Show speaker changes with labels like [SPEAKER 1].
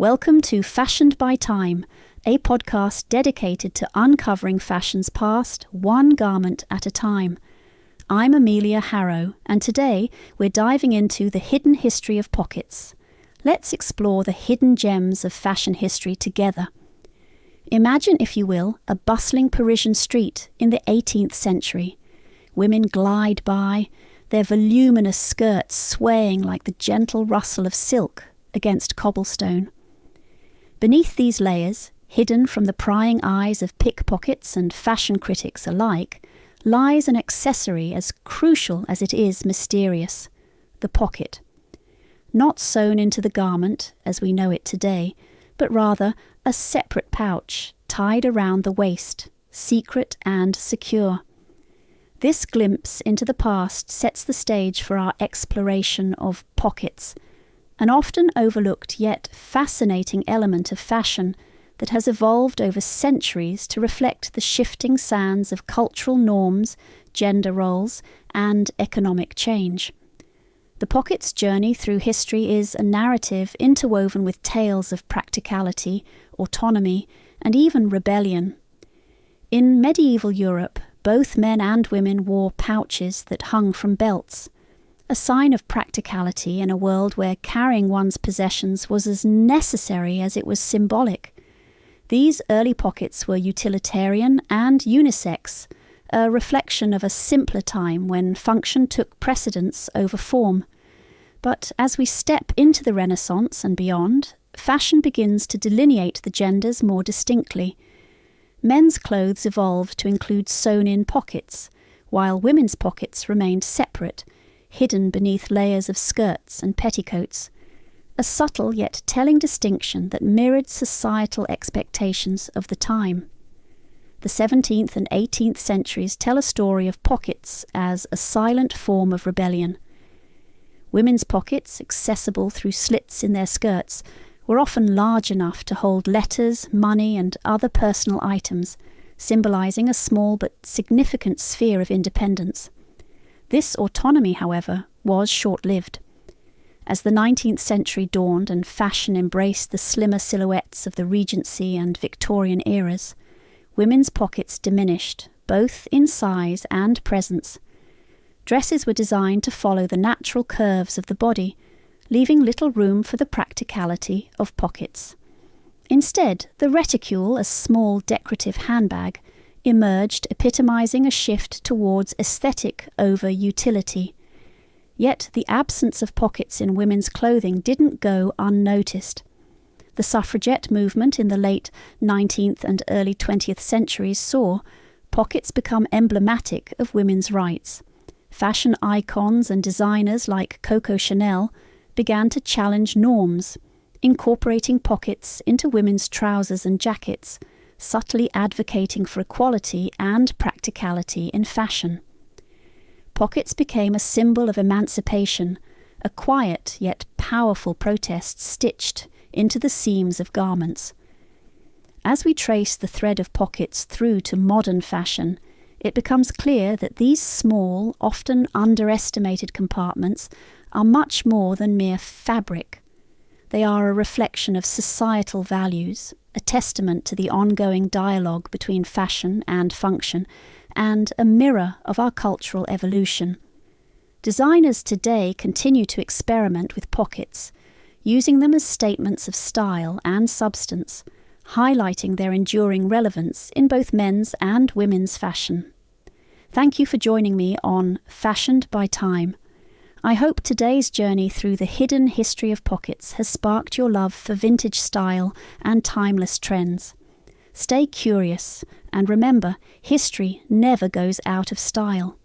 [SPEAKER 1] Welcome to Fashioned by Time, a podcast dedicated to uncovering fashion's past, one garment at a time. I'm Amelia Harrow, and today we're diving into the hidden history of pockets. Let's explore the hidden gems of fashion history together. Imagine, if you will, a bustling Parisian street in the 18th century. Women glide by, their voluminous skirts swaying like the gentle rustle of silk against cobblestone. Beneath these layers, hidden from the prying eyes of pickpockets and fashion critics alike, lies an accessory as crucial as it is mysterious: the pocket. Not sewn into the garment as we know it today, but rather a separate pouch tied around the waist, secret and secure. This glimpse into the past sets the stage for our exploration of pockets, an often overlooked yet fascinating element of fashion that has evolved over centuries to reflect the shifting sands of cultural norms, gender roles, and economic change. The pocket's journey through history is a narrative interwoven with tales of practicality, autonomy, and even rebellion. In medieval Europe, both men and women wore pouches that hung from belts, a sign of practicality in a world where carrying one's possessions was as necessary as it was symbolic. These early pockets were utilitarian and unisex, a reflection of a simpler time when function took precedence over form. But as we step into the Renaissance and beyond, fashion begins to delineate the genders more distinctly. Men's clothes evolved to include sewn-in pockets, while women's pockets remained separate, hidden beneath layers of skirts and petticoats, a subtle yet telling distinction that mirrored societal expectations of the time. The 17th and 18th centuries tell a story of pockets as a silent form of rebellion. Women's pockets, accessible through slits in their skirts, were often large enough to hold letters, money, and other personal items, symbolizing a small but significant sphere of independence. This autonomy, however, was short-lived. As the 19th century dawned and fashion embraced the slimmer silhouettes of the Regency and Victorian eras, women's pockets diminished, both in size and presence. Dresses were designed to follow the natural curves of the body, leaving little room for the practicality of pockets. Instead, the reticule, a small decorative handbag, emerged, epitomizing a shift towards aesthetic over utility. Yet the absence of pockets in women's clothing didn't go unnoticed. The suffragette movement in the late 19th and early 20th centuries saw pockets become emblematic of women's rights. Fashion icons and designers like Coco Chanel began to challenge norms, incorporating pockets into women's trousers and jackets, subtly advocating for equality and practicality in fashion. Pockets became a symbol of emancipation, a quiet yet powerful protest stitched into the seams of garments. As we trace the thread of pockets through to modern fashion, it becomes clear that these small, often underestimated compartments are much more than mere fabric. They are a reflection of societal values, a testament to the ongoing dialogue between fashion and function, and a mirror of our cultural evolution. Designers today continue to experiment with pockets, using them as statements of style and substance, highlighting their enduring relevance in both men's and women's fashion. Thank you for joining me on Fashioned by Time. I hope today's journey through the hidden history of pockets has sparked your love for vintage style and timeless trends. Stay curious, and remember, history never goes out of style.